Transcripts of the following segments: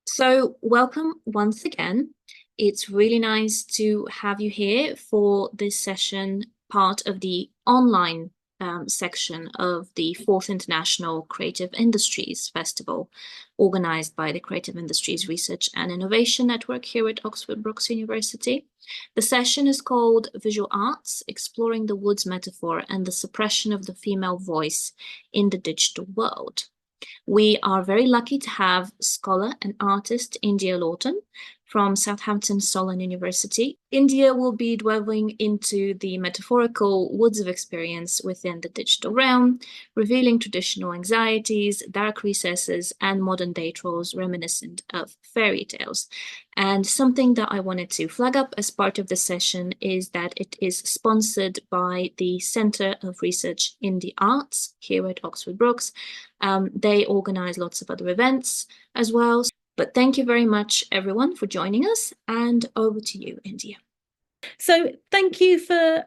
So, welcome once again. It's really nice to have you here for this session, part of the online section of the Fourth International Creative Industries Festival, organized by the Creative Industries Research and Innovation Network here at Oxford Brookes University. The session is called Visual Arts, Exploring the Woods Metaphor and the Suppression of the Female Voice in the Digital World. We are very lucky to have scholar and artist India Lawton from Southampton Solon University. India will be delving into the metaphorical woods of experience within the digital realm, revealing traditional anxieties, dark recesses, and modern day trolls reminiscent of fairy tales. And something that I wanted to flag up as part of the session is that it is sponsored by the Centre of Research in the Arts here at Oxford Brookes. They organize lots of other events as well. But thank you very much, everyone, for joining us. And over to you, India. So thank you for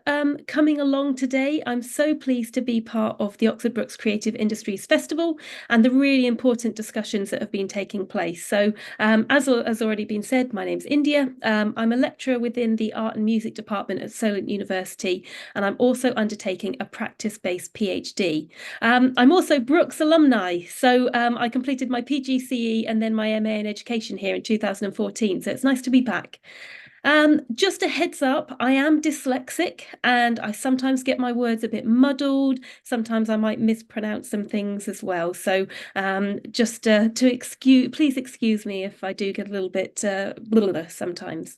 coming along today. I'm so pleased to be part of the Oxford Brookes Creative Industries Festival and the really important discussions that have been taking place. So as has already been said, my name's India. I'm a lecturer within the Art and Music Department at Solent University, and I'm also undertaking a practice-based PhD. I'm also Brookes alumni. So I completed my PGCE and then my MA in Education here in 2014. So it's nice to be back. Just a heads up, I am dyslexic and I sometimes get my words a bit muddled. Sometimes I might mispronounce some things as well. So please excuse me if I do get a little bit sometimes.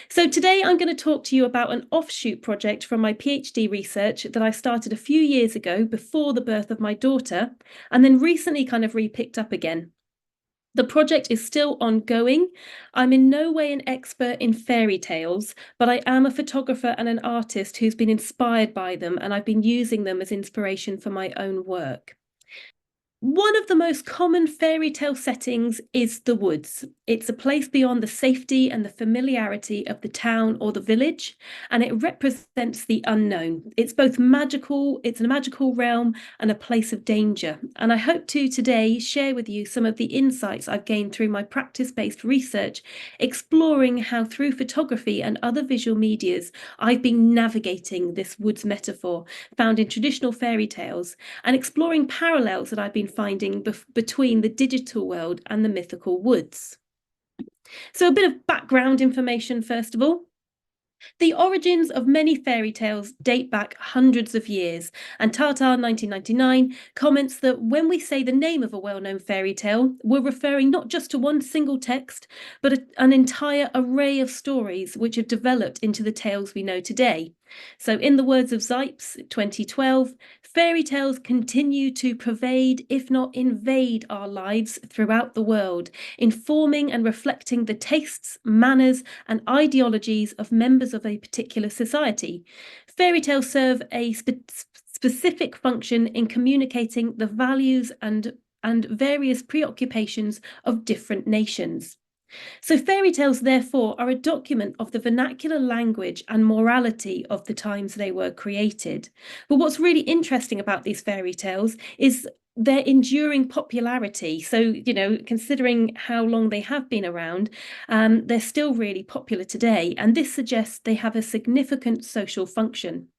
So today I'm going to talk to you about an offshoot project from my PhD research that I started a few years ago before the birth of my daughter, and then recently kind of re-picked up again. The project is still ongoing. I'm in no way an expert in fairy tales, but I am a photographer and an artist who's been inspired by them, and I've been using them as inspiration for my own work. One of the most common fairy tale settings is the woods. It's a place beyond the safety and the familiarity of the town or the village, and it represents the unknown. It's both magical, it's a magical realm and a place of danger. And I hope to today share with you some of the insights I've gained through my practice-based research, exploring how through photography and other visual medias, I've been navigating this woods metaphor found in traditional fairy tales and exploring parallels that I've been finding between the digital world and the mythical woods. So a bit of background information first of all. The origins of many fairy tales date back hundreds of years, and Tata 1999 comments that when we say the name of a well-known fairy tale, we're referring not just to one single text, but an entire array of stories which have developed into the tales we know today. So in the words of Zipes 2012, fairy tales continue to pervade, if not invade, our lives throughout the world, informing and reflecting the tastes, manners, and ideologies of members of a particular society. Fairy tales serve a specific function in communicating the values and various preoccupations of different nations. So fairy tales, therefore, are a document of the vernacular language and morality of the times they were created. But what's really interesting about these fairy tales is their enduring popularity. So, considering how long they have been around, they're still really popular today. And this suggests they have a significant social function.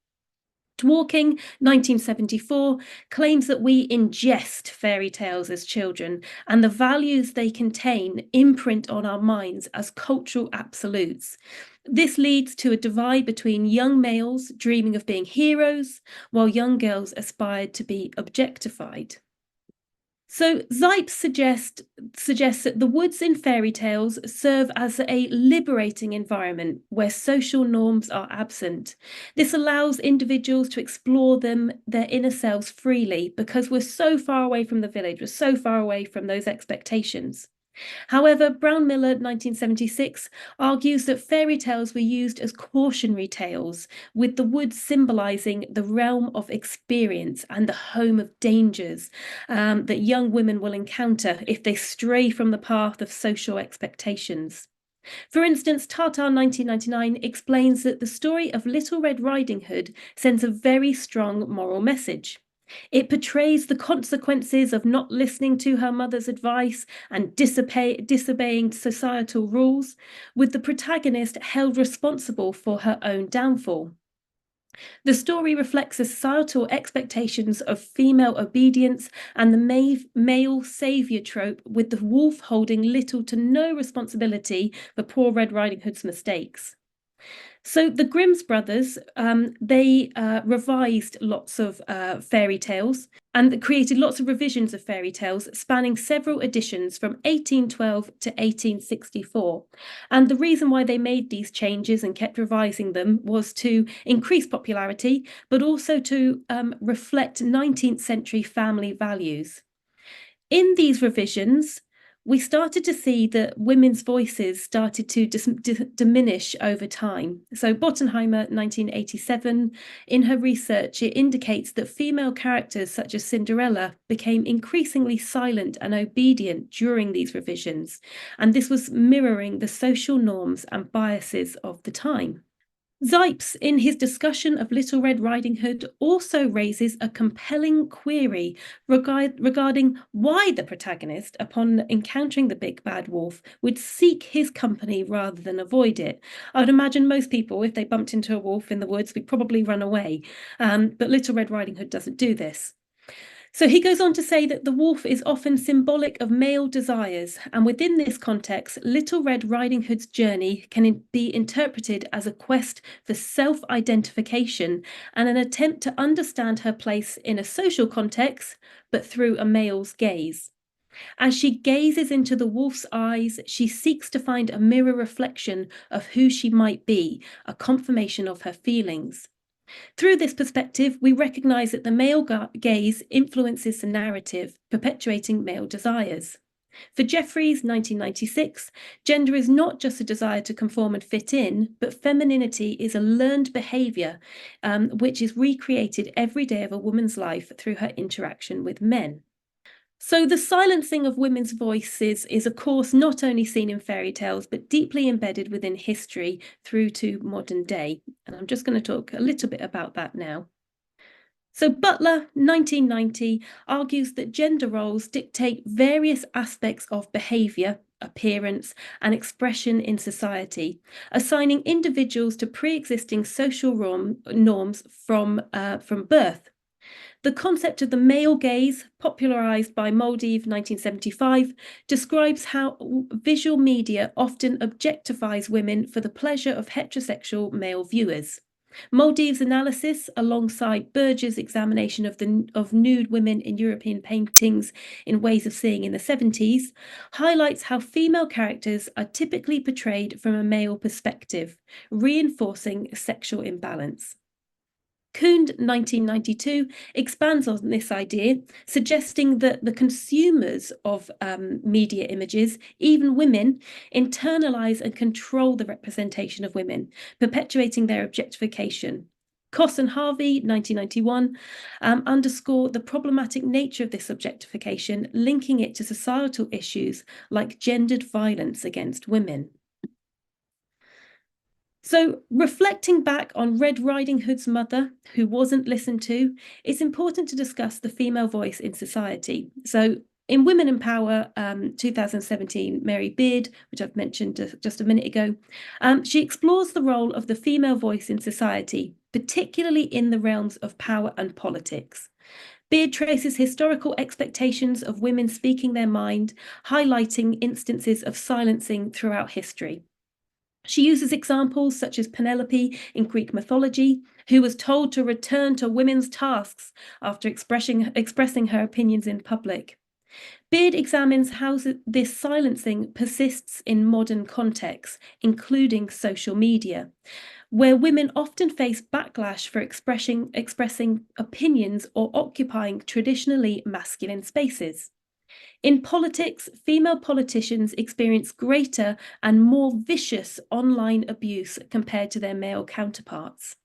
Dworkin, 1974, claims that we ingest fairy tales as children, and the values they contain imprint on our minds as cultural absolutes. This leads to a divide between young males dreaming of being heroes, while young girls aspired to be objectified. So Zipes suggests that the woods in fairy tales serve as a liberating environment where social norms are absent. This allows individuals to explore their inner selves freely because we're so far away from the village, we're so far away from those expectations. However, Brown-Miller, 1976, argues that fairy tales were used as cautionary tales, with the woods symbolising the realm of experience and the home of dangers that young women will encounter if they stray from the path of social expectations. For instance, Tata 1999 explains that the story of Little Red Riding Hood sends a very strong moral message. It portrays the consequences of not listening to her mother's advice and disobeying societal rules, with the protagonist held responsible for her own downfall. The story reflects the societal expectations of female obedience and the male saviour trope, with the wolf holding little to no responsibility for poor Red Riding Hood's mistakes. So the Grimm's brothers, they revised lots of fairy tales and created lots of revisions of fairy tales spanning several editions from 1812 to 1864. And the reason why they made these changes and kept revising them was to increase popularity, but also to reflect 19th century family values. In these revisions, we started to see that women's voices started to diminish over time. So Bottenheimer, 1987, in her research, it indicates that female characters such as Cinderella became increasingly silent and obedient during these revisions, and this was mirroring the social norms and biases of the time. Zipes, in his discussion of Little Red Riding Hood, also raises a compelling query regarding why the protagonist, upon encountering the big bad wolf, would seek his company rather than avoid it. I would imagine most people, if they bumped into a wolf in the woods, would probably run away. But Little Red Riding Hood doesn't do this. So he goes on to say that the wolf is often symbolic of male desires, and within this context, Little Red Riding Hood's journey can be interpreted as a quest for self-identification and an attempt to understand her place in a social context, but through a male's gaze. As she gazes into the wolf's eyes, she seeks to find a mirror reflection of who she might be, a confirmation of her feelings. Through this perspective, we recognise that the male gaze influences the narrative, perpetuating male desires. For Jeffries, 1996, gender is not just a desire to conform and fit in, but femininity is a learned behaviour which is recreated every day of a woman's life through her interaction with men. So the silencing of women's voices is, of course, not only seen in fairy tales, but deeply embedded within history through to modern day. And I'm just going to talk a little bit about that now. So Butler, 1990, argues that gender roles dictate various aspects of behaviour, appearance, and expression in society, assigning individuals to pre-existing social norms from birth. The concept of the male gaze, popularised by Moldeve 1975, describes how visual media often objectifies women for the pleasure of heterosexual male viewers. Moldeve's analysis, alongside Berger's examination of nude women in European paintings in Ways of Seeing in the 70s, highlights how female characters are typically portrayed from a male perspective, reinforcing sexual imbalance. Kund, 1992, expands on this idea, suggesting that the consumers of media images, even women, internalize and control the representation of women, perpetuating their objectification. Koss and Harvey, 1991, underscore the problematic nature of this objectification, linking it to societal issues like gendered violence against women. So, reflecting back on Red Riding Hood's mother, who wasn't listened to, it's important to discuss the female voice in society. So, in Women in Power, 2017, Mary Beard, which I've mentioned just a minute ago, she explores the role of the female voice in society, particularly in the realms of power and politics. Beard traces historical expectations of women speaking their mind, highlighting instances of silencing throughout history. She uses examples such as Penelope in Greek mythology, who was told to return to women's tasks after expressing her opinions in public. Beard examines how this silencing persists in modern contexts, including social media, where women often face backlash for expressing opinions or occupying traditionally masculine spaces. In politics, female politicians experience greater and more vicious online abuse compared to their male counterparts.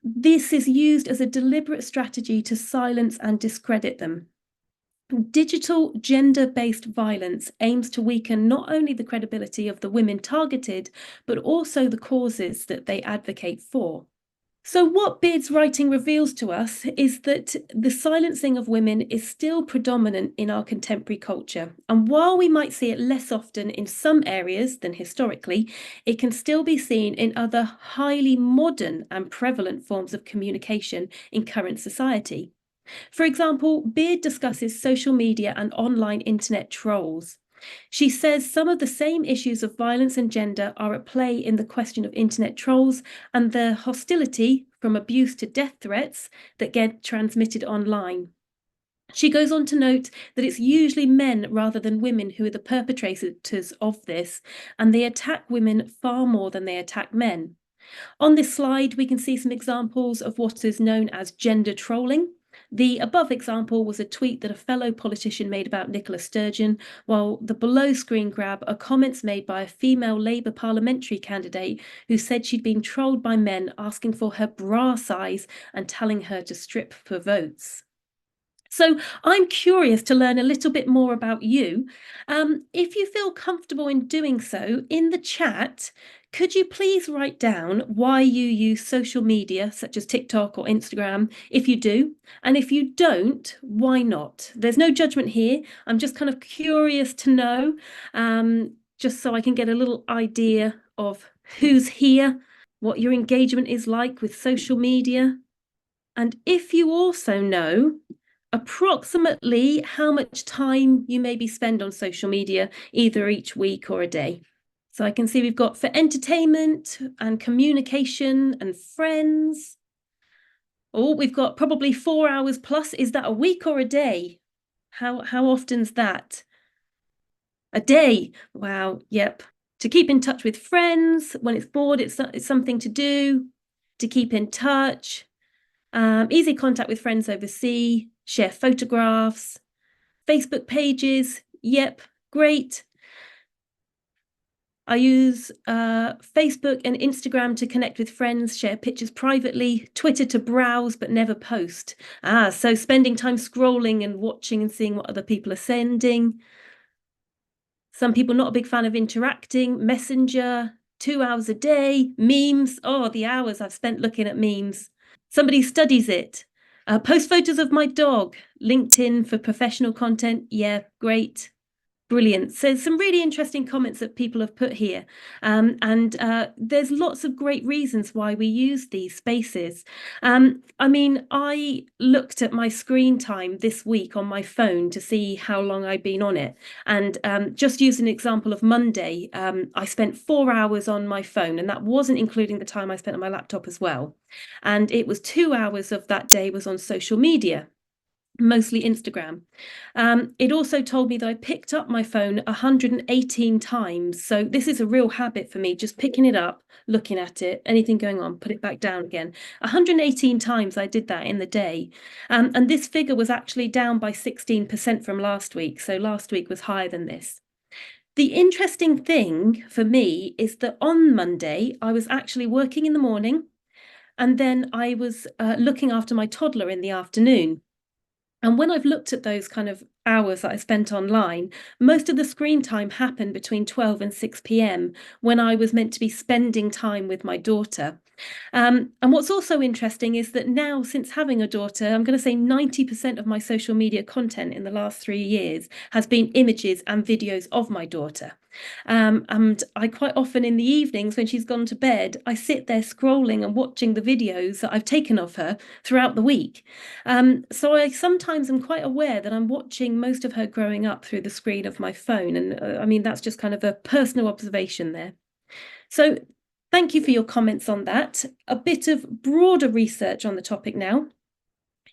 This is used as a deliberate strategy to silence and discredit them. Digital gender-based violence aims to weaken not only the credibility of the women targeted, but also the causes that they advocate for. So, what Beard's writing reveals to us is that the silencing of women is still predominant in our contemporary culture. And while we might see it less often in some areas than historically, it can still be seen in other highly modern and prevalent forms of communication in current society. For example, Beard discusses social media and online internet trolls. She says some of the same issues of violence and gender are at play in the question of internet trolls and the hostility, from abuse to death threats, that get transmitted online. She goes on to note that it's usually men rather than women who are the perpetrators of this, and they attack women far more than they attack men. On this slide, we can see some examples of what is known as gender trolling. The above example was a tweet that a fellow politician made about Nicola Sturgeon, while the below screen grab are comments made by a female Labour parliamentary candidate who said she'd been trolled by men asking for her bra size and telling her to strip for votes. So I'm curious to learn a little bit more about you. If you feel comfortable in doing so, in the chat, could you please write down why you use social media such as TikTok or Instagram, if you do, and if you don't, why not? There's no judgment here. I'm just kind of curious to know, just so I can get a little idea of who's here, what your engagement is like with social media, and if you also know approximately how much time you maybe spend on social media, either each week or a day. So I can see we've got for entertainment and communication and friends. Oh, we've got probably 4 hours plus. Is that a week or a day? How often's that? A day. Wow. Yep. To keep in touch with friends when it's bored, it's something to do. To keep in touch. Easy contact with friends overseas, share photographs, Facebook pages. Yep, great. I use Facebook and Instagram to connect with friends, share pictures privately, Twitter to browse but never post. So spending time scrolling and watching and seeing what other people are sending. Some people not a big fan of interacting. Messenger, 2 hours a day. Memes, oh, the hours I've spent looking at memes. Somebody studies it. Post photos of my dog. LinkedIn for professional content. Yeah, great. Brilliant. So some really interesting comments that people have put here. And there's lots of great reasons why we use these spaces. I mean, I looked at my screen time this week on my phone to see how long I'd been on it. And just use an example of Monday, I spent 4 hours on my phone, and that wasn't including the time I spent on my laptop as well. And it was 2 hours of that day was on social media, mostly Instagram. It also told me that I picked up my phone 118 times. So this is a real habit for me, just picking it up, looking at it, anything going on, put it back down again. 118 times I did that in the day. And this figure was actually down by 16% from last week. So last week was higher than this. The interesting thing for me is that on Monday, I was actually working in the morning, and then I was looking after my toddler in the afternoon. And when I've looked at those kind of hours that I spent online, most of the screen time happened between 12 and 6 p.m. when I was meant to be spending time with my daughter. And what's also interesting is that now, since having a daughter, I'm going to say 90% of my social media content in the last 3 years has been images and videos of my daughter. And I quite often in the evenings when she's gone to bed, I sit there scrolling and watching the videos that I've taken of her throughout the week. So I sometimes am quite aware that I'm watching most of her growing up through the screen of my phone. And I mean, that's just kind of a personal observation there. So thank you for your comments on that. A bit of broader research on the topic now.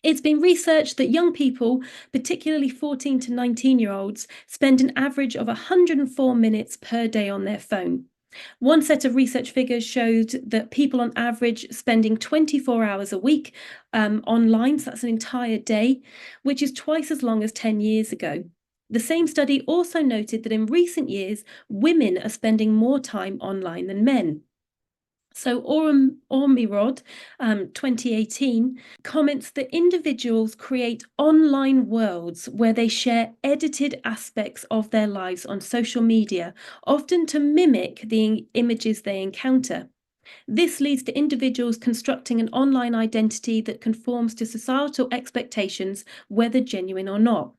It's been researched that young people, particularly 14 to 19-year-olds, spend an average of 104 minutes per day on their phone. One set of research figures showed that people on average spending 24 hours a week online, so that's an entire day, which is twice as long as 10 years ago. The same study also noted that in recent years, women are spending more time online than men. So Ormirod, 2018, comments that individuals create online worlds where they share edited aspects of their lives on social media, often to mimic the images they encounter. This leads to individuals constructing an online identity that conforms to societal expectations, whether genuine or not.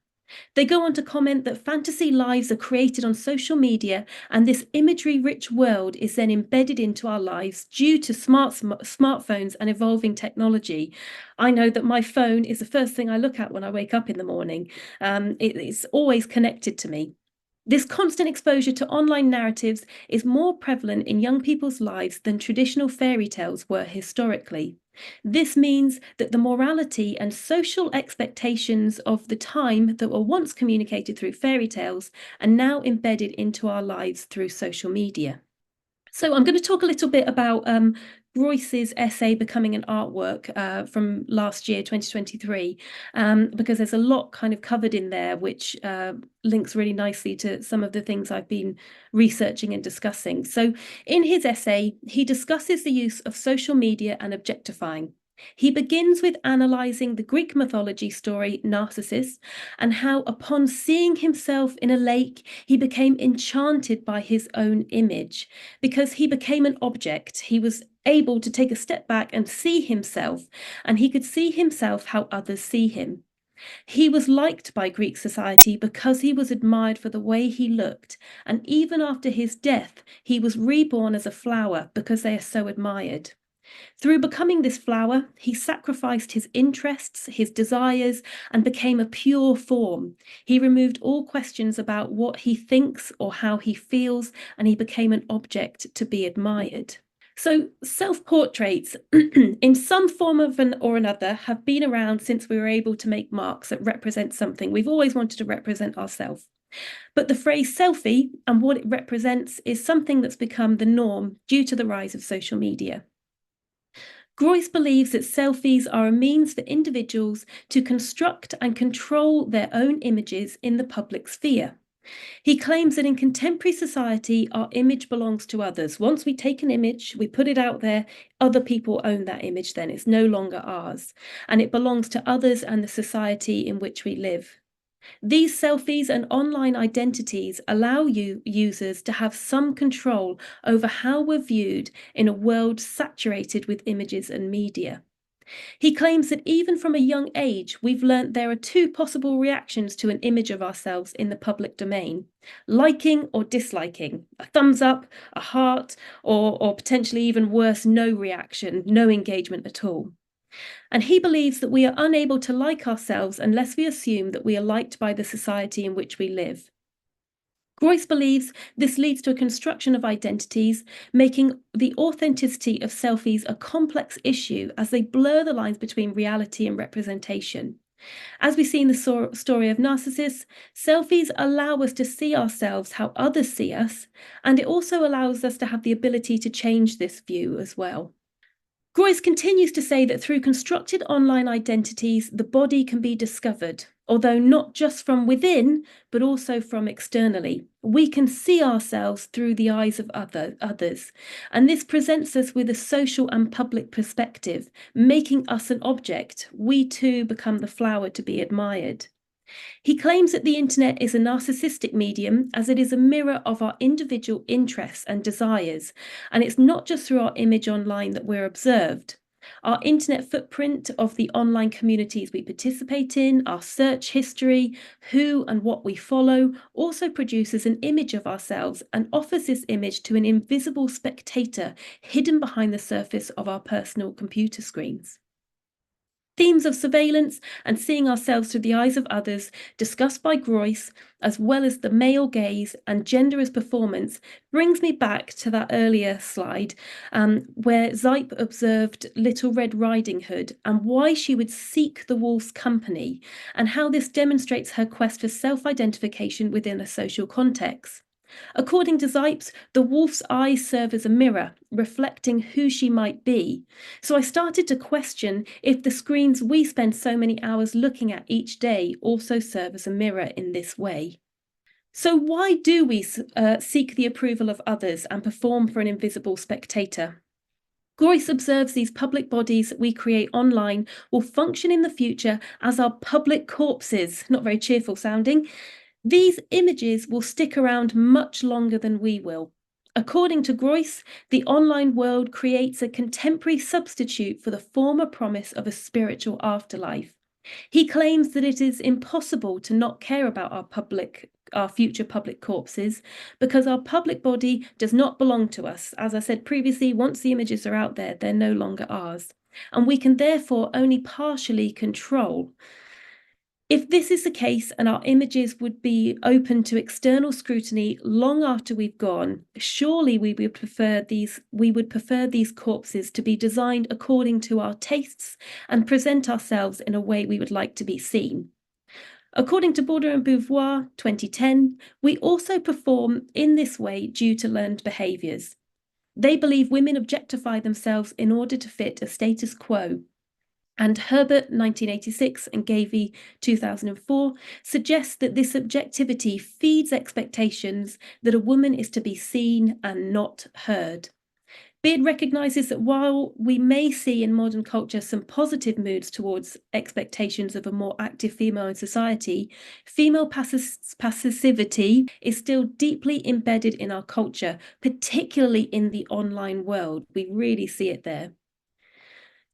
They go on to comment that fantasy lives are created on social media, and this imagery-rich world is then embedded into our lives due to smartphones and evolving technology. I know that my phone is the first thing I look at when I wake up in the morning. It's always connected to me. This constant exposure to online narratives is more prevalent in young people's lives than traditional fairy tales were historically. This means that the morality and social expectations of the time that were once communicated through fairy tales are now embedded into our lives through social media. So I'm going to talk a little bit about Royce's essay Becoming an Artwork from last year, 2023, because there's a lot kind of covered in there, which links really nicely to some of the things I've been researching and discussing. So in his essay, he discusses the use of social media and objectifying. He begins with analysing the Greek mythology story Narcissus and how, upon seeing himself in a lake, he became enchanted by his own image. Because he became an object, he was able to take a step back and see himself, and he could see himself how others see him. He was liked by Greek society because he was admired for the way he looked, and even after his death, he was reborn as a flower because they are so admired. Through becoming this flower, he sacrificed his interests, his desires, and became a pure form. He removed all questions about what he thinks or how he feels, and he became an object to be admired. So self-portraits, in some form or another, have been around since we were able to make marks that represent something. We've always wanted to represent ourselves. But the phrase selfie and what it represents is something that's become the norm due to the rise of social media. Royce believes that selfies are a means for individuals to construct and control their own images in the public sphere. He claims that in contemporary society, our image belongs to others. Once we take an image, we put it out there, other people own that image then. It's no longer ours. And it belongs to others and the society in which we live. These selfies and online identities allow users to have some control over how we're viewed in a world saturated with images and media. He claims that even from a young age, we've learnt there are two possible reactions to an image of ourselves in the public domain: liking or disliking, a thumbs up, a heart, or potentially even worse, no reaction, no engagement at all. And he believes that we are unable to like ourselves unless we assume that we are liked by the society in which we live. Royce believes this leads to a construction of identities, making the authenticity of selfies a complex issue as they blur the lines between reality and representation. As we see in the story of Narcissus, selfies allow us to see ourselves how others see us, and it also allows us to have the ability to change this view as well. Royce continues to say that through constructed online identities, the body can be discovered, although not just from within, but also from externally. We can see ourselves through the eyes of others, and this presents us with a social and public perspective, making us an object. We too become the flower to be admired. He claims that the internet is a narcissistic medium as it is a mirror of our individual interests and desires, and it's not just through our image online that we're observed. Our internet footprint of the online communities we participate in, our search history, who and what we follow, also produces an image of ourselves and offers this image to an invisible spectator hidden behind the surface of our personal computer screens. Themes of surveillance and seeing ourselves through the eyes of others, discussed by Royce, as well as the male gaze and gender as performance, brings me back to that earlier slide where Zype observed Little Red Riding Hood and why she would seek the wolf's company, and how this demonstrates her quest for self-identification within a social context. According to Zipes, the wolf's eyes serve as a mirror, reflecting who she might be. So I started to question if the screens we spend so many hours looking at each day also serve as a mirror in this way. So why do we seek the approval of others and perform for an invisible spectator? Royce observes these public bodies that we create online will function in the future as our public corpses, not very cheerful sounding. These images will stick around much longer than we will. According to Groyce, the online world creates a contemporary substitute for the former promise of a spiritual afterlife. He claims that it is impossible to not care about our future public corpses because our public body does not belong to us. As I said previously, once the images are out there, they're no longer ours, and we can therefore only partially control. If this is the case and our images would be open to external scrutiny long after we've gone, surely we would prefer these corpses to be designed according to our tastes and present ourselves in a way we would like to be seen. According to Border and Beauvoir, 2010, we also perform in this way due to learned behaviours. They believe women objectify themselves in order to fit a status quo. And Herbert, 1986, and Gavey, 2004, suggests that this objectivity feeds expectations that a woman is to be seen and not heard. Beard recognises that while we may see in modern culture some positive moods towards expectations of a more active female in society, female passivity is still deeply embedded in our culture, particularly in the online world. We really see it there.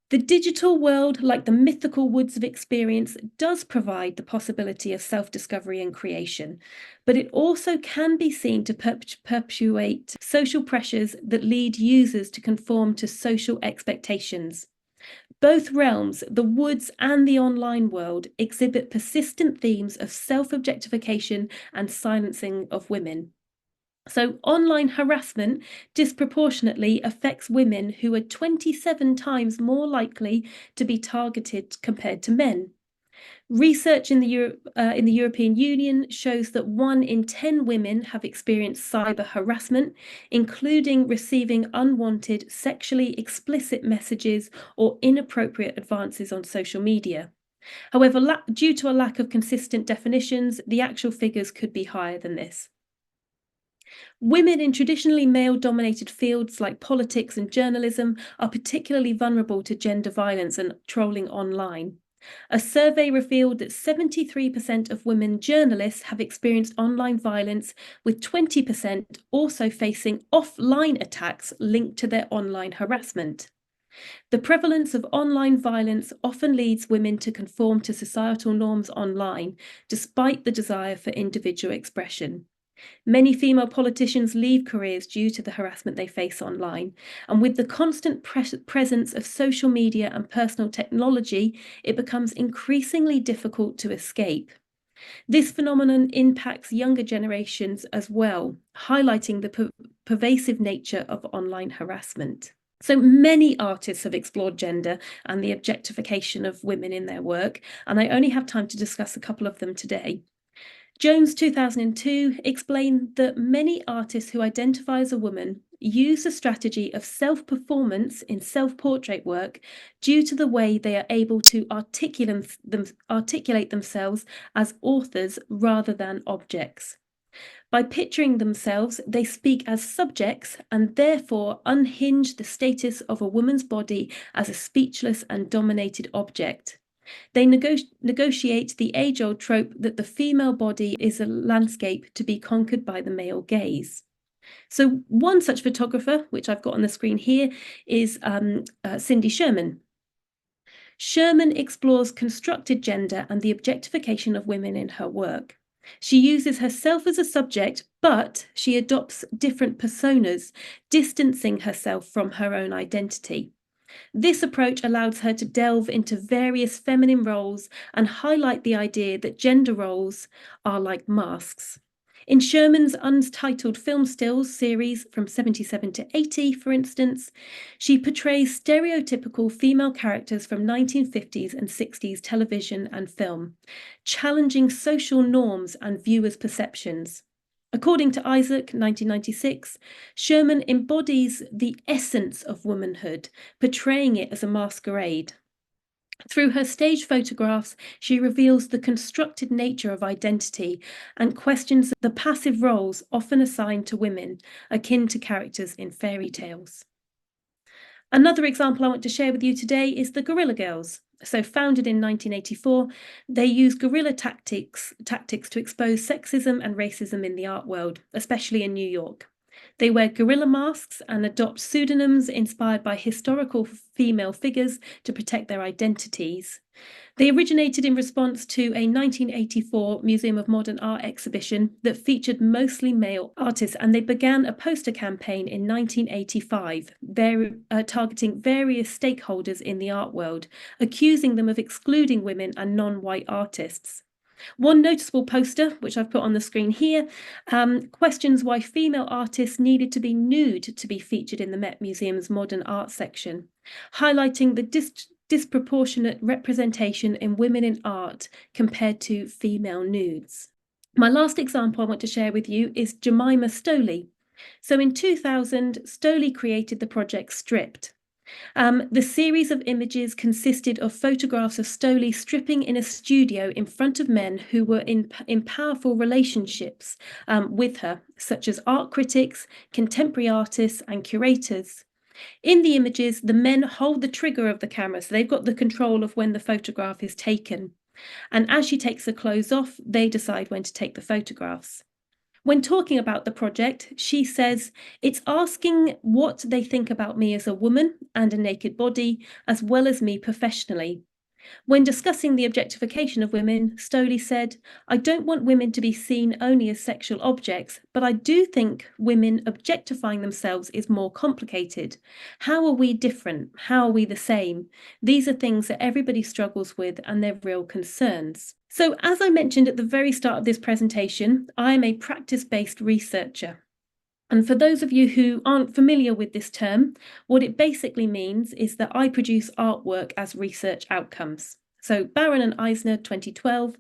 The digital world, like the mythical woods of experience, does provide the possibility of self-discovery and creation, but it also can be seen to perpetuate social pressures that lead users to conform to social expectations. Both realms, the woods and the online world, exhibit persistent themes of self-objectification and silencing of women. So online harassment disproportionately affects women who are 27 times more likely to be targeted compared to men. Research in the European Union shows that 1 in 10 women have experienced cyber harassment, including receiving unwanted, sexually explicit messages or inappropriate advances on social media. However, due to a lack of consistent definitions, the actual figures could be higher than this. Women in traditionally male-dominated fields like politics and journalism are particularly vulnerable to gender violence and trolling online. A survey revealed that 73% of women journalists have experienced online violence, with 20% also facing offline attacks linked to their online harassment. The prevalence of online violence often leads women to conform to societal norms online, despite the desire for individual expression. Many female politicians leave careers due to the harassment they face online, and with the constant presence of social media and personal technology, it becomes increasingly difficult to escape. This phenomenon impacts younger generations as well, highlighting the pervasive nature of online harassment. So many artists have explored gender and the objectification of women in their work, and I only have time to discuss a couple of them today. Jones, 2002, explained that many artists who identify as a woman use the strategy of self-performance in self-portrait work due to the way they are able to articulate themselves as authors rather than objects. By picturing themselves, they speak as subjects and therefore unhinge the status of a woman's body as a speechless and dominated object. They negotiate the age-old trope that the female body is a landscape to be conquered by the male gaze. So one such photographer, which I've got on the screen here, is Cindy Sherman. Sherman explores constructed gender and the objectification of women in her work. She uses herself as a subject, but she adopts different personas, distancing herself from her own identity. This approach allows her to delve into various feminine roles and highlight the idea that gender roles are like masks. In Sherman's untitled film stills series from 77 to 80, for instance, she portrays stereotypical female characters from 1950s and 60s television and film, challenging social norms and viewers' perceptions. According to Isaac, 1996, Sherman embodies the essence of womanhood, portraying it as a masquerade. Through her stage photographs, she reveals the constructed nature of identity and questions the passive roles often assigned to women, akin to characters in fairy tales. Another example I want to share with you today is the Guerrilla Girls. So founded in 1984, they use guerrilla tactics to expose sexism and racism in the art world, especially in New York. They wear gorilla masks and adopt pseudonyms inspired by historical female figures to protect their identities. They originated in response to a 1984 Museum of Modern Art exhibition that featured mostly male artists, and they began a poster campaign in 1985, targeting various stakeholders in the art world, accusing them of excluding women and non-white artists. One noticeable poster, which I've put on the screen here, questions why female artists needed to be nude to be featured in the Met Museum's modern art section, highlighting the disproportionate representation in women in art compared to female nudes. My last example I want to share with you is Jemima Stoley. So in 2000, Stoley created the project Stripped. The series of images consisted of photographs of Stoley stripping in a studio in front of men who were in powerful relationships with her, such as art critics, contemporary artists, and curators. In the images, the men hold the trigger of the camera, so they've got the control of when the photograph is taken. And as she takes the clothes off, they decide when to take the photographs. When talking about the project, she says, it's asking what they think about me as a woman and a naked body, as well as me professionally. When discussing the objectification of women, Stoley said, I don't want women to be seen only as sexual objects, but I do think women objectifying themselves is more complicated. How are we different? How are we the same? These are things that everybody struggles with, and they're real concerns. So, as I mentioned at the very start of this presentation, I am a practice-based researcher. And for those of you who aren't familiar with this term, what it basically means is that I produce artwork as research outcomes. So Barron and Eisner, 2012,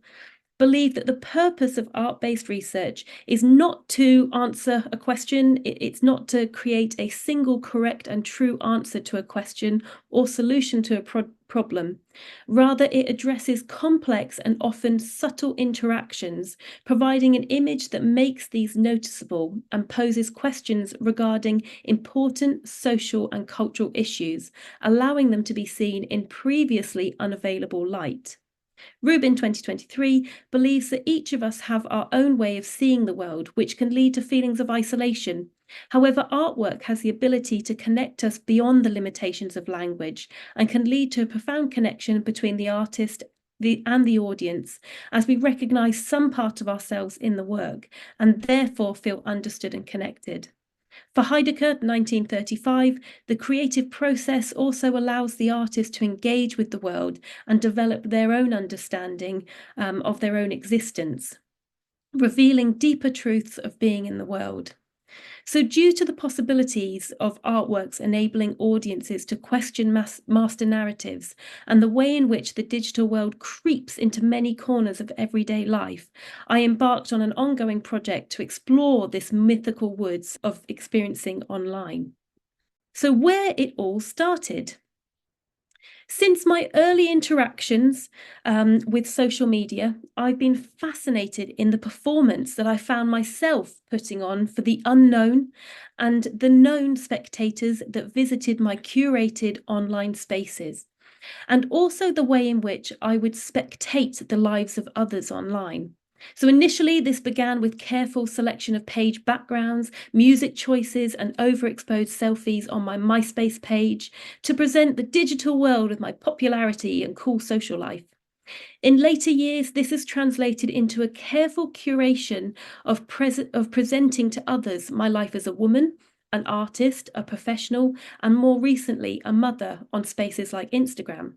believe that the purpose of art-based research is not to answer a question, it's not to create a single correct and true answer to a question or solution to a problem. Rather, it addresses complex and often subtle interactions, providing an image that makes these noticeable and poses questions regarding important social and cultural issues, allowing them to be seen in previously unavailable light. Rubin, 2023, believes that each of us have our own way of seeing the world, which can lead to feelings of isolation. However, artwork has the ability to connect us beyond the limitations of language and can lead to a profound connection between the artist and the audience, as we recognize some part of ourselves in the work and therefore feel understood and connected. For Heidegger, 1935, the creative process also allows the artist to engage with the world and develop their own understanding of their own existence, revealing deeper truths of being in the world. So due to the possibilities of artworks enabling audiences to question master narratives and the way in which the digital world creeps into many corners of everyday life, I embarked on an ongoing project to explore this mythical woods of experiencing online. So where it all started. Since my early interactions with social media, I've been fascinated in the performance that I found myself putting on for the unknown and the known spectators that visited my curated online spaces, and also the way in which I would spectate the lives of others online. So initially, this began with careful selection of page backgrounds, music choices, and overexposed selfies on my MySpace page to present the digital world with my popularity and cool social life. In later years, this has translated into a careful curation of presenting to others my life as a woman, an artist, a professional, and more recently, a mother on spaces like Instagram.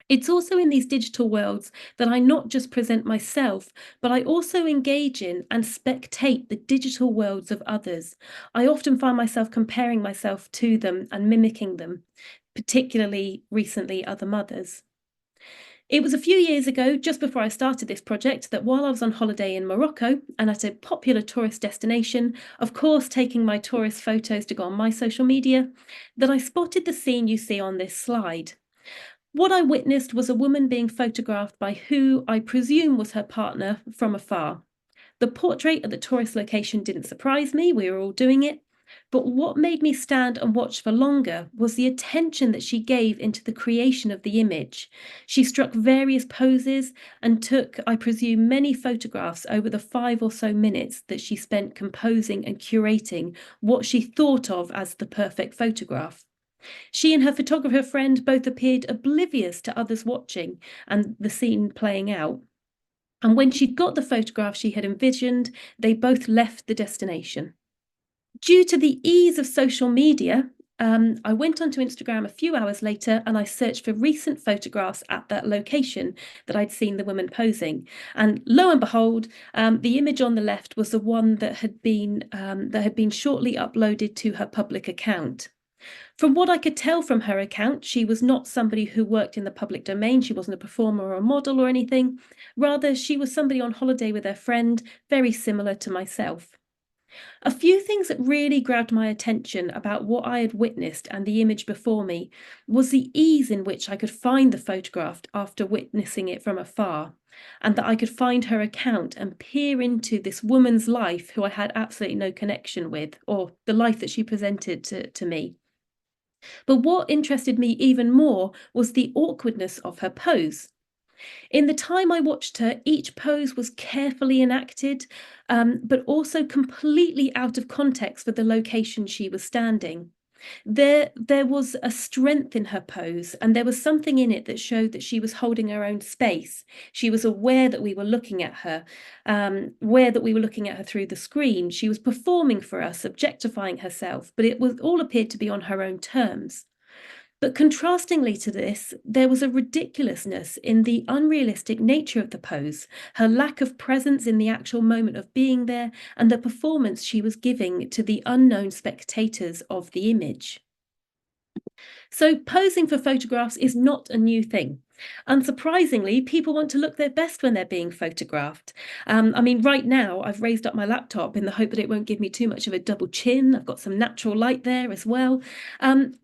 It's also in these digital worlds that I not just present myself, but I also engage in and spectate the digital worlds of others. I often find myself comparing myself to them and mimicking them, particularly recently other mothers. It was a few years ago, just before I started this project, that while I was on holiday in Morocco and at a popular tourist destination, of course taking my tourist photos to go on my social media, that I spotted the scene you see on this slide. What I witnessed was a woman being photographed by who I presume was her partner from afar. The portrait at the tourist location didn't surprise me, we were all doing it, But what made me stand and watch for longer was the attention that she gave into the creation of the image. She struck various poses and took, I presume, many photographs over the 5 or so minutes that she spent composing and curating what she thought of as the perfect photograph. She and her photographer friend both appeared oblivious to others watching and the scene playing out. And when she'd got the photograph she had envisioned, they both left the destination. Due to the ease of social media, I went onto Instagram a few hours later and I searched for recent photographs at that location that I'd seen the woman posing. And lo and behold, the image on the left was the one that had been shortly uploaded to her public account. From what I could tell from her account, she was not somebody who worked in the public domain. She wasn't a performer or a model or anything. Rather, she was somebody on holiday with her friend, very similar to myself. A few things that really grabbed my attention about what I had witnessed and the image before me was the ease in which I could find the photograph after witnessing it from afar, and that I could find her account and peer into this woman's life who I had absolutely no connection with, or the life that she presented to me. But what interested me even more was the awkwardness of her pose. In the time I watched her, each pose was carefully enacted, but also completely out of context for the location she was standing. There was a strength in her pose, and there was something in it that showed that she was holding her own space. She was aware that we were looking at her, aware that we were looking at her through the screen. She was performing for us, objectifying herself, but it was all appeared to be on her own terms. But contrastingly to this, there was a ridiculousness in the unrealistic nature of the pose, her lack of presence in the actual moment of being there, and the performance she was giving to the unknown spectators of the image. So posing for photographs is not a new thing. Unsurprisingly, people want to look their best when they're being photographed. I mean, right now, I've raised up my laptop in the hope that it won't give me too much of a double chin. I've got some natural light there as well.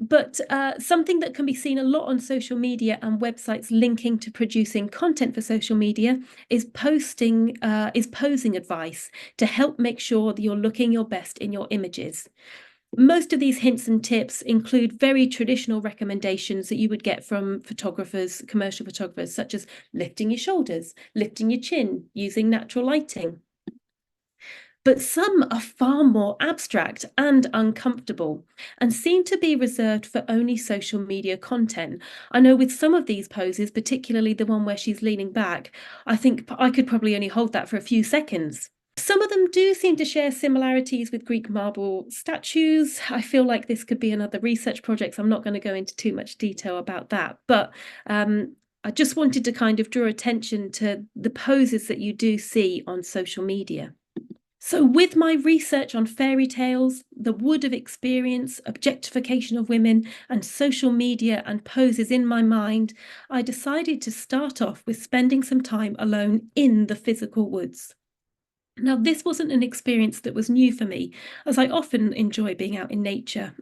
But something that can be seen a lot on social media and websites linking to producing content for social media is posing advice to help make sure that you're looking your best in your images. Most of these hints and tips include very traditional recommendations that you would get from photographers, commercial photographers, such as lifting your shoulders, lifting your chin, using natural lighting. But some are far more abstract and uncomfortable and seem to be reserved for only social media content. I know with some of these poses, particularly the one where she's leaning back, I think I could probably only hold that for a few seconds. Some of them do seem to share similarities with Greek marble statues. I feel like this could be another research project, so I'm not going to go into too much detail about that. But I just wanted to kind of draw attention to the poses that you do see on social media. So with my research on fairy tales, the wood of experience, objectification of women, and social media and poses in my mind, I decided to start off with spending some time alone in the physical woods. Now, this wasn't an experience that was new for me, as I often enjoy being out in nature.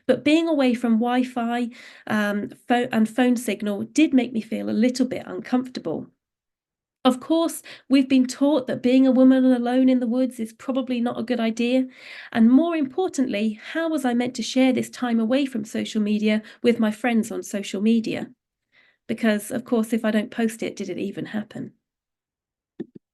But being away from Wi-Fi and phone signal did make me feel a little bit uncomfortable. Of course, we've been taught that being a woman alone in the woods is probably not a good idea. And more importantly, how was I meant to share this time away from social media with my friends on social media? Because, of course, if I don't post it, did it even happen?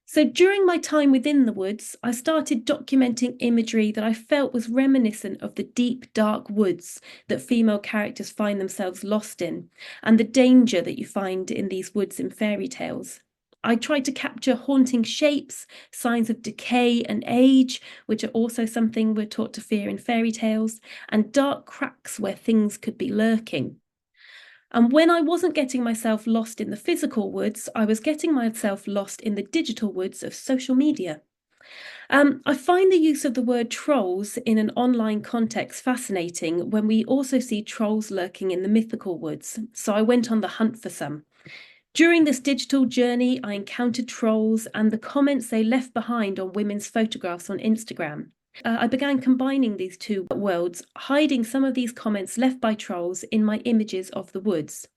So during my time within the woods, I started documenting imagery that I felt was reminiscent of the deep, dark woods that female characters find themselves lost in, and the danger that you find in these woods in fairy tales. I tried to capture haunting shapes, signs of decay and age, which are also something we're taught to fear in fairy tales, and dark cracks where things could be lurking. And when I wasn't getting myself lost in the physical woods, I was getting myself lost in the digital woods of social media. I find the use of the word trolls in an online context fascinating when we also see trolls lurking in the mythical woods, so I went on the hunt for some. During this digital journey, I encountered trolls and the comments they left behind on women's photographs on Instagram. I began combining these two worlds, hiding some of these comments left by trolls in my images of the woods.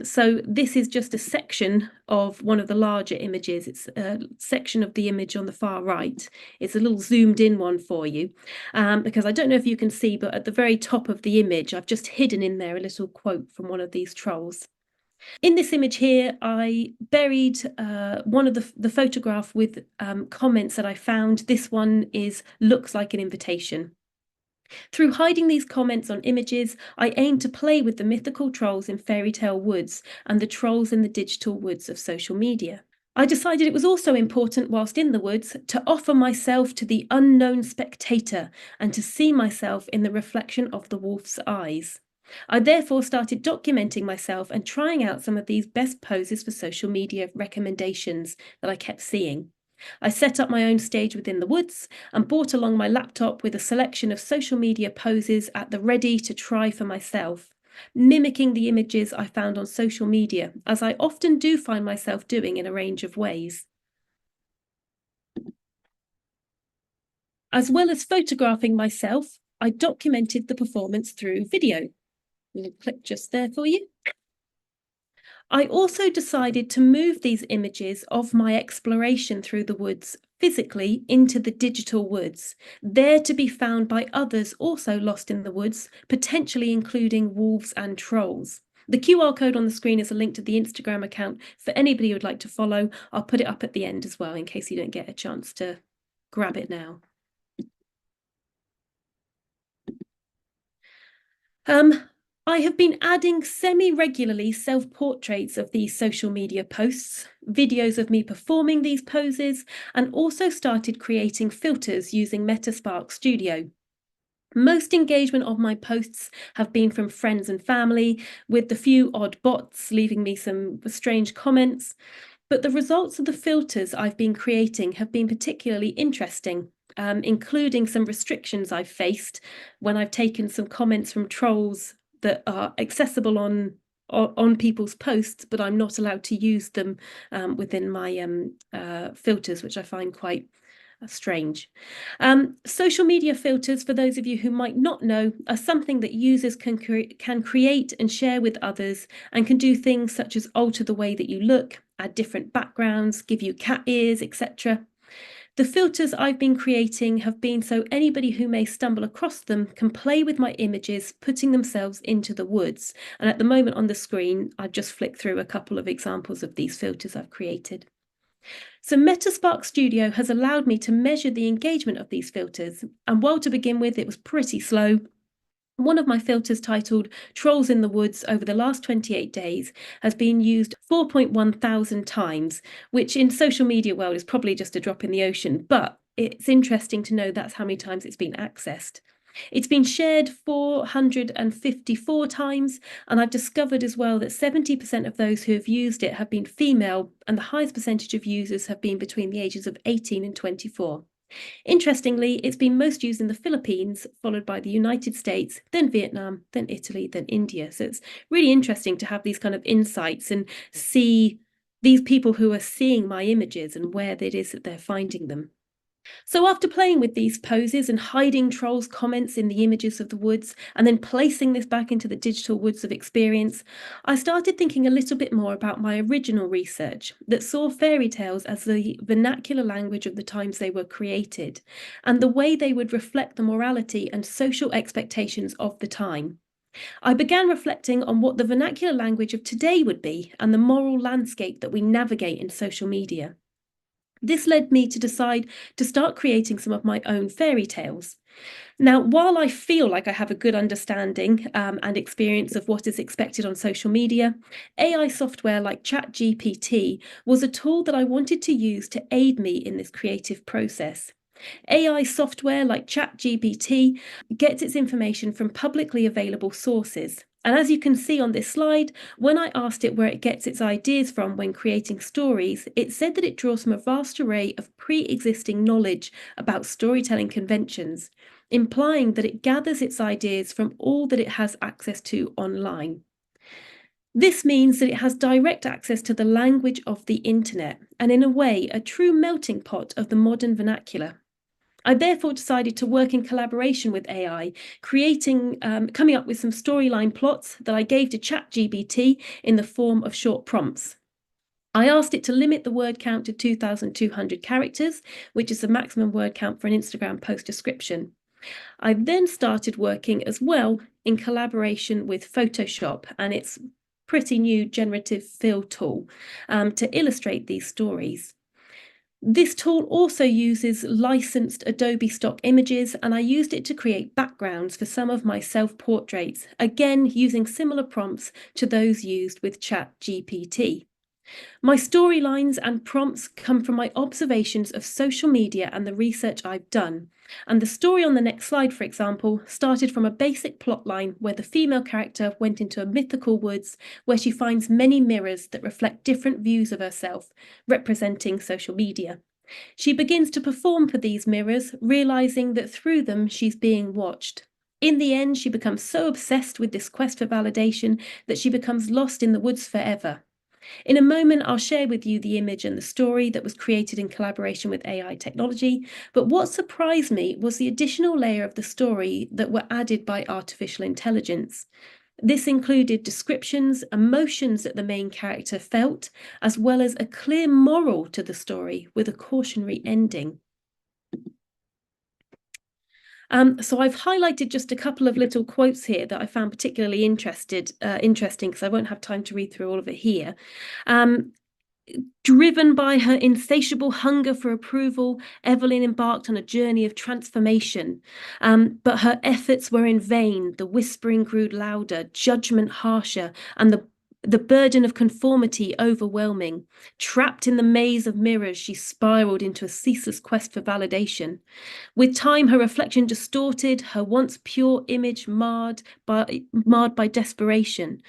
So this is just a section of one of the larger images. It's a section of the image on the far right. It's a little zoomed in one for you, because I don't know if you can see, but at the very top of the image, I've just hidden in there a little quote from one of these trolls. In this image here, I buried one of the photograph with comments that I found. This one looks like an invitation. Through hiding these comments on images, I aim to play with the mythical trolls in fairy tale woods and the trolls in the digital woods of social media. I decided it was also important, whilst in the woods, to offer myself to the unknown spectator and to see myself in the reflection of the wolf's eyes. I therefore started documenting myself and trying out some of these best poses for social media recommendations that I kept seeing. I set up my own stage within the woods and brought along my laptop with a selection of social media poses at the ready to try for myself, mimicking the images I found on social media, as I often do find myself doing in a range of ways. As well as photographing myself, I documented the performance through video. Little clip just there for you. I also decided to move these images of my exploration through the woods physically into the digital woods, there to be found by others also lost in the woods, potentially including wolves and trolls. The QR code on the screen is a link to the Instagram account for anybody who would like to follow. I'll put it up at the end as well in case you don't get a chance to grab it now. I have been adding semi-regularly self-portraits of these social media posts, videos of me performing these poses, and also started creating filters using Metaspark Studio. Most engagement of my posts have been from friends and family, with the few odd bots leaving me some strange comments. But the results of the filters I've been creating have been particularly interesting, including some restrictions I've faced when I've taken some comments from trolls that are accessible on people's posts, but I'm not allowed to use them within my filters, which I find quite strange. Social media filters, for those of you who might not know, are something that users can create and share with others, and can do things such as alter the way that you look, add different backgrounds, give you cat ears, etc. The filters I've been creating have been so anybody who may stumble across them can play with my images, putting themselves into the woods. And at the moment on the screen, I've just flicked through a couple of examples of these filters I've created. So Metaspark Studio has allowed me to measure the engagement of these filters, and while to begin with it was pretty slow, one of my filters, titled Trolls in the Woods, over the last 28 days has been used 4.1 thousand times, which in social media world is probably just a drop in the ocean, but it's interesting to know that's how many times it's been accessed. It's been shared 454 times, and I've discovered as well that 70% of those who have used it have been female, and the highest percentage of users have been between the ages of 18 and 24. Interestingly, it's been most used in the Philippines, followed by the United States, then Vietnam, then Italy, then India. So it's really interesting to have these kind of insights and see these people who are seeing my images and where it is that they're finding them. So after playing with these poses and hiding trolls' comments in the images of the woods, and then placing this back into the digital woods of experience, I started thinking a little bit more about my original research that saw fairy tales as the vernacular language of the times they were created, and the way they would reflect the morality and social expectations of the time. I began reflecting on what the vernacular language of today would be and the moral landscape that we navigate in social media. This led me to decide to start creating some of my own fairy tales. Now, while I feel like I have a good understanding and experience of what is expected on social media, AI software like ChatGPT was a tool that I wanted to use to aid me in this creative process. AI software like ChatGPT gets its information from publicly available sources. And as you can see on this slide, when I asked it where it gets its ideas from when creating stories, it said that it draws from a vast array of pre-existing knowledge about storytelling conventions, implying that it gathers its ideas from all that it has access to online. This means that it has direct access to the language of the internet, and in a way, a true melting pot of the modern vernacular. I therefore decided to work in collaboration with AI, coming up with some storyline plots that I gave to ChatGPT in the form of short prompts. I asked it to limit the word count to 2,200 characters, which is the maximum word count for an Instagram post description. I then started working as well in collaboration with Photoshop and its pretty new generative fill tool to illustrate these stories. This tool also uses licensed Adobe stock images, and I used it to create backgrounds for some of my self-portraits, again using similar prompts to those used with ChatGPT. My storylines and prompts come from my observations of social media and the research I've done. And the story on the next slide, for example, started from a basic plotline where the female character went into a mythical woods where she finds many mirrors that reflect different views of herself, representing social media. She begins to perform for these mirrors, realizing that through them she's being watched. In the end, she becomes so obsessed with this quest for validation that she becomes lost in the woods forever. In a moment, I'll share with you the image and the story that was created in collaboration with AI technology, but what surprised me was the additional layer of the story that were added by artificial intelligence. This included descriptions, emotions that the main character felt, as well as a clear moral to the story with a cautionary ending. So I've highlighted just a couple of little quotes here that I found particularly interesting because I won't have time to read through all of it here. Driven by her insatiable hunger for approval, Evelyn embarked on a journey of transformation. But her efforts were in vain. The whispering grew louder, judgment harsher, and the burden of conformity overwhelming. Trapped in the maze of mirrors, she spiraled into a ceaseless quest for validation. With time, her reflection distorted, her once pure image marred by desperation.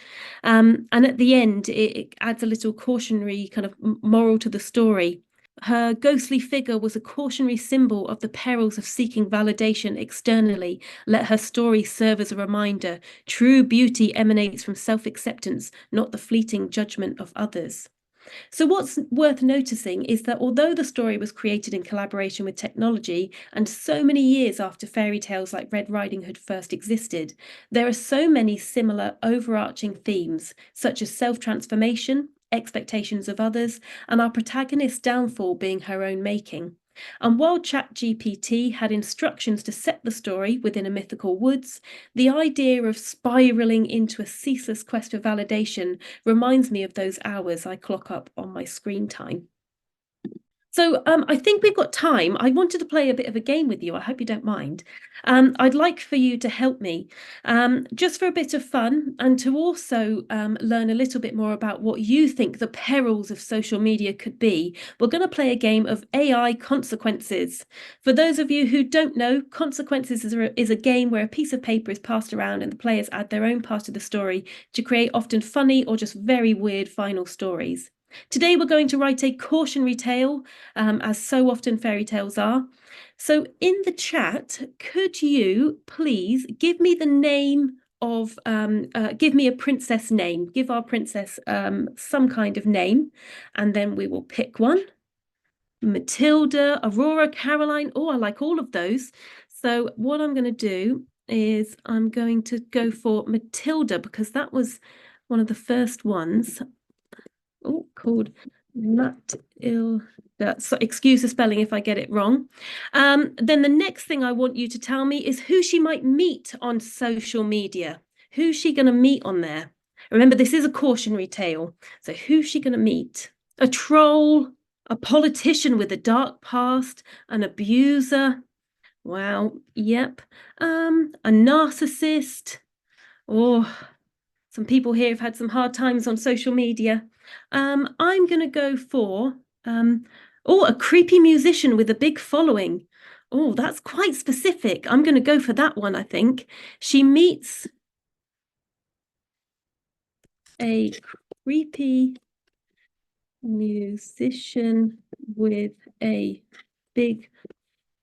And at the end, it adds a little cautionary kind of moral to the story. Her ghostly figure was a cautionary symbol of the perils of seeking validation externally. Let her story serve as a reminder. True beauty emanates from self-acceptance, not the fleeting judgment of others. So what's worth noticing is that although the story was created in collaboration with technology and so many years after fairy tales like Red Riding Hood first existed, there are so many similar overarching themes, such as self-transformation, expectations of others, and our protagonist's downfall being her own making. And while ChatGPT had instructions to set the story within a mythical woods, the idea of spiraling into a ceaseless quest for validation reminds me of those hours I clock up on my screen time. So I think we've got time. I wanted to play a bit of a game with you. I hope you don't mind. I'd like for you to help me just for a bit of fun and to also learn a little bit more about what you think the perils of social media could be. We're going to play a game of AI consequences. For those of you who don't know, consequences is a game where a piece of paper is passed around and the players add their own part of the story to create often funny or just very weird final stories. Today we're going to write a cautionary tale, as so often fairy tales are. So in the chat, could you please give me the name of, give me a princess name, give our princess some kind of name, and then we will pick one. Matilda, Aurora, Caroline. Oh, I like all of those. So what I'm going to do is I'm going to go for Matilda because that was one of the first ones. Oh, called Matilda. So excuse the spelling if I get it wrong. Then the next thing I want you to tell me is who she might meet on social media. Who's she going to meet on there? Remember, this is a cautionary tale. So who's she going to meet? A troll, a politician with a dark past, an abuser. Wow, yep. A narcissist. Oh, some people here have had some hard times on social media. I'm going to go for, a creepy musician with a big following. Oh, that's quite specific. I'm going to go for that one, I think. She meets a creepy musician with a big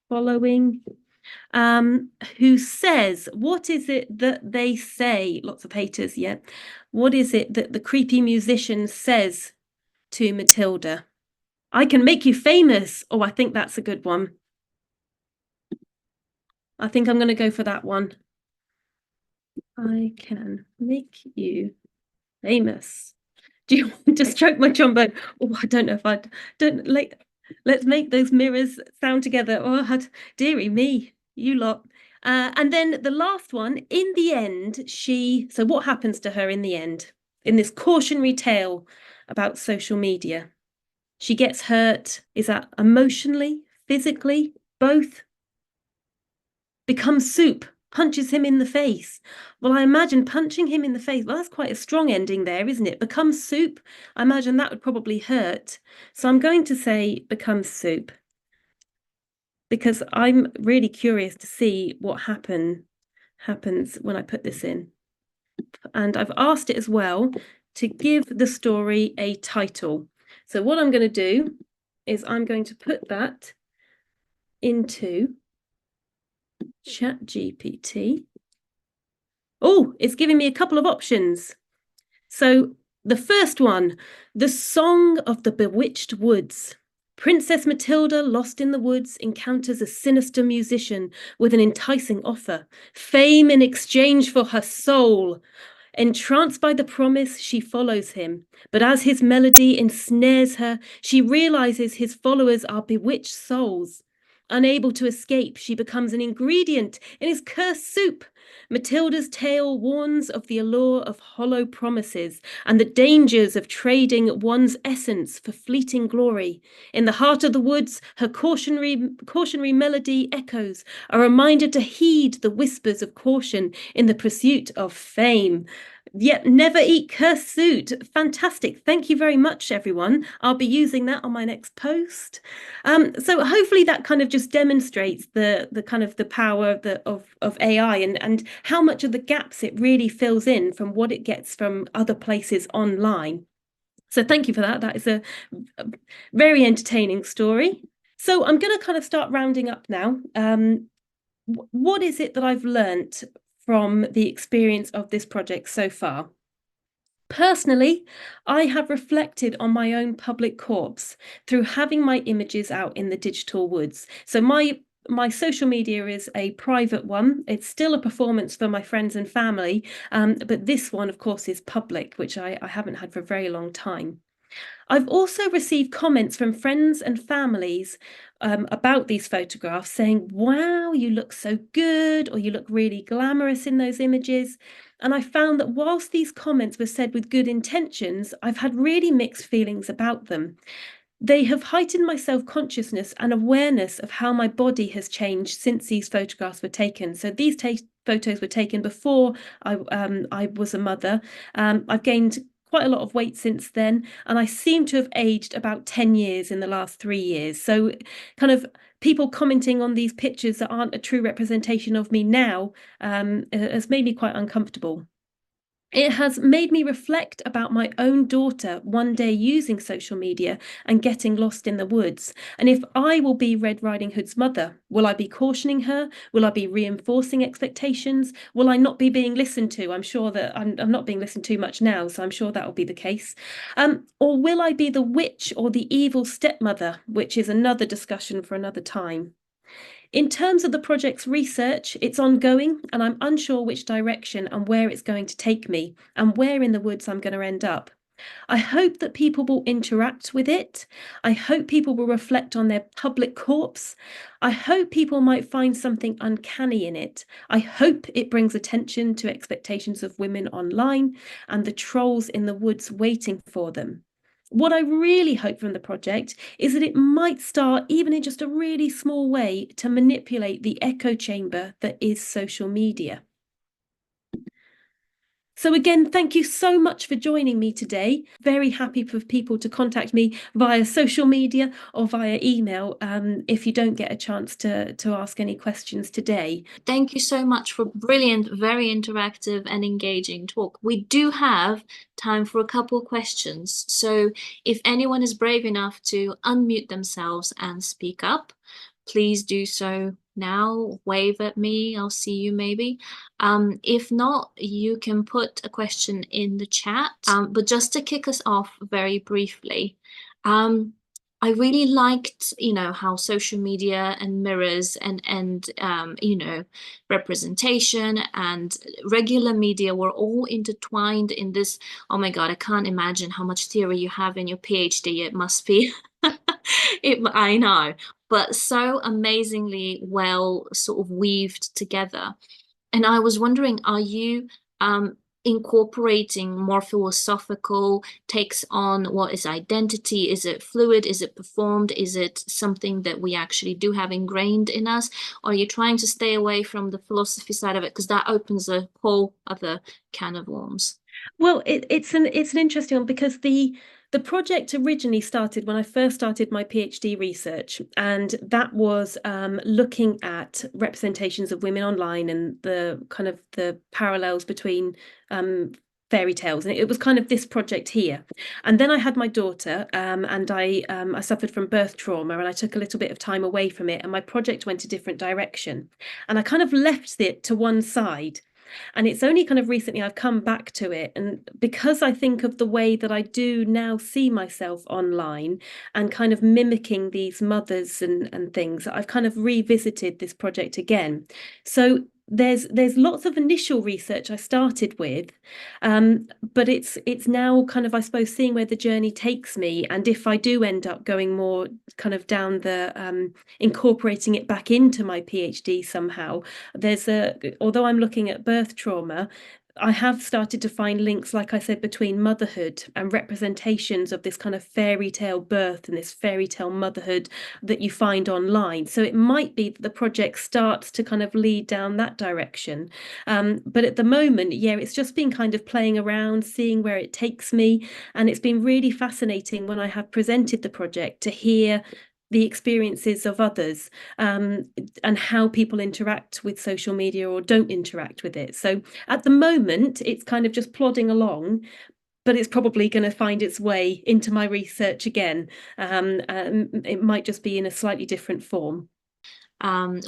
following. Who says, what is it that they say? Lots of haters, yeah. What is it that the creepy musician says to Matilda? I can make you famous. Oh, I think that's a good one. I think I'm going to go for that one. I can make you famous. Do you want to stroke my trombone? Oh, I don't know if I don't like. Let's make those mirrors sound together. Oh, dearie me, you lot. And then the last one, in the end, so what happens to her in the end? In this cautionary tale about social media, she gets hurt. Is that emotionally, physically, both? Becomes soup, punches him in the face. Well, I imagine punching him in the face, well, that's quite a strong ending there, isn't it? Becomes soup. I imagine that would probably hurt. So I'm going to say becomes soup because I'm really curious to see what happens when I put this in. And I've asked it as well to give the story a title. So what I'm going to do is I'm going to put that into ChatGPT. Oh, it's giving me a couple of options. So the first one, The Song of the Bewitched Woods. Princess Matilda, lost in the woods, encounters a sinister musician with an enticing offer, fame in exchange for her soul. Entranced by the promise, she follows him. But as his melody ensnares her, she realizes his followers are bewitched souls. Unable to escape, she becomes an ingredient in his cursed soup. Matilda's tale warns of the allure of hollow promises and the dangers of trading one's essence for fleeting glory. In the heart of the woods, her cautionary melody echoes, a reminder to heed the whispers of caution in the pursuit of fame. Yet never eat cursed soup. Fantastic. Thank you very much, everyone. I'll be using that on my next post. So hopefully that kind of just demonstrates the kind of the power of AI and how much of the gaps it really fills in from what it gets from other places online. So thank you for that. That is a very entertaining story. So I'm going to kind of start rounding up now. What is it that I've learnt from the experience of this project so far? Personally, I have reflected on my own public corpse through having my images out in the digital woods. So my social media is a private one. It's still a performance for my friends and family, but this one, of course, is public, which I haven't had for a very long time. I've also received comments from friends and families about these photographs saying, wow, you look so good, or you look really glamorous in those images. And I found that whilst these comments were said with good intentions, I've had really mixed feelings about them. They have heightened my self-consciousness and awareness of how my body has changed since these photographs were taken. So these photos were taken before I was a mother. I've gained quite a lot of weight since then, and I seem to have aged about 10 years in the last 3 years. So kind of people commenting on these pictures that aren't a true representation of me now has made me quite uncomfortable. It has made me reflect about my own daughter one day using social media and getting lost in the woods. And if I will be Red Riding Hood's mother, will I be cautioning her? Will I be reinforcing expectations? Will I not be being listened to? I'm sure that I'm not being listened to much now, so I'm sure that will be the case. Or will I be the witch or the evil stepmother, which is another discussion for another time. In terms of the project's research, it's ongoing and I'm unsure which direction and where it's going to take me and where in the woods I'm going to end up. I hope that people will interact with it. I hope people will reflect on their public corpse. I hope people might find something uncanny in it. I hope it brings attention to expectations of women online and the trolls in the woods waiting for them. What I really hope from the project is that it might start, even in just a really small way, to manipulate the echo chamber that is social media. So again, thank you so much for joining me today. Very happy for people to contact me via social media or via email if you don't get a chance to ask any questions today. Thank you so much for brilliant, very interactive and engaging talk. We do have time for a couple of questions. So if anyone is brave enough to unmute themselves and speak up, please do so now. Wave at me, I'll see you maybe. If not, you can put a question in the chat. But just to kick us off very briefly, I really liked, how social media and mirrors and representation and regular media were all intertwined in this. Oh my God, I can't imagine how much theory you have in your PhD. It must be, I know, but so amazingly well sort of weaved together. And I was wondering, are you incorporating more philosophical takes on what is identity? Is it fluid? Is it performed? Is it something that we actually do have ingrained in us? Or are you trying to stay away from the philosophy side of it? Because that opens a whole other can of worms. Well, it's an interesting one because the project originally started when I first started my PhD research, and that was looking at representations of women online and the kind of the parallels between fairy tales, and it was kind of this project here. And then I had my daughter, and I suffered from birth trauma, and I took a little bit of time away from it, and my project went a different direction, and I kind of left it to one side. And it's only kind of recently I've come back to it. And because I think of the way that I do now see myself online and kind of mimicking these mothers and things, I've kind of revisited this project again. So there's lots of initial research I started with, but it's now kind of, I suppose, seeing where the journey takes me, and if I do end up going more kind of down the incorporating it back into my PhD somehow, although I'm looking at birth trauma, I have started to find links, like I said, between motherhood and representations of this kind of fairy tale birth and this fairy tale motherhood that you find online. So it might be that the project starts to kind of lead down that direction. But at the moment, yeah, it's just been kind of playing around, seeing where it takes me. And it's been really fascinating when I have presented the project to hear the experiences of others, and how people interact with social media or don't interact with it. So at the moment, it's kind of just plodding along, but it's probably going to find its way into my research again. It might just be in a slightly different form.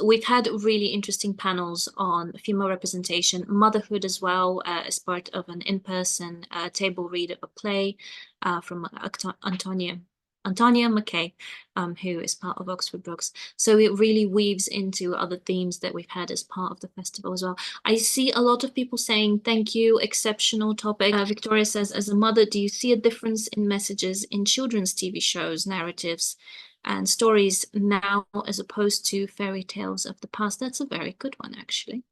We've had really interesting panels on female representation, motherhood as well, as part of an in-person table read of a play from Antonia McKay, who is part of Oxford Brookes. So it really weaves into other themes that we've had as part of the festival as well. I see a lot of people saying, thank you, exceptional topic. Victoria says, as a mother, do you see a difference in messages in children's TV shows, narratives, and stories now as opposed to fairy tales of the past? That's a very good one, actually.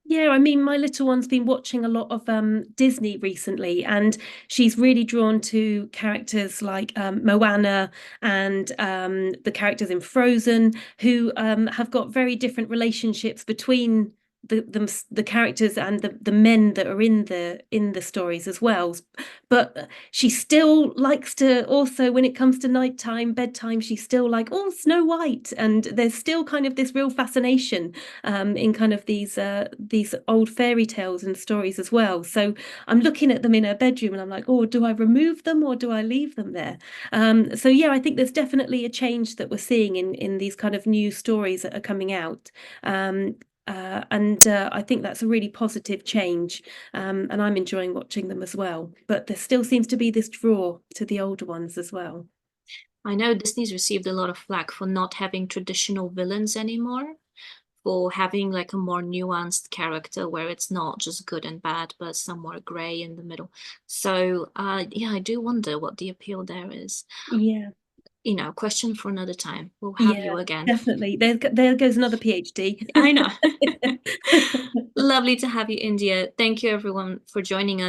Yeah, I mean, my little one's been watching a lot of Disney recently, and she's really drawn to characters like Moana and the characters in Frozen, who have got very different relationships between the characters and the men that are in the stories as well. But she still likes to also, when it comes to nighttime, bedtime, she's still like, oh, Snow White, and there's still kind of this real fascination in kind of these old fairy tales and stories as well. So I'm looking at them in her bedroom, and I'm like, oh, do I remove them or do I leave them there? So yeah, I think there's definitely a change that we're seeing in these kind of new stories that are coming out. And I think that's a really positive change, and I'm enjoying watching them as well. But there still seems to be this draw to the older ones as well. I know Disney's received a lot of flack for not having traditional villains anymore, for having like a more nuanced character where it's not just good and bad, but somewhere gray in the middle. So yeah, I do wonder what the appeal there is. Yeah. Question for another time. We'll have Yeah, you again. definitely. There goes another PhD. I know. Lovely to have you, India. Thank you, everyone, for joining us.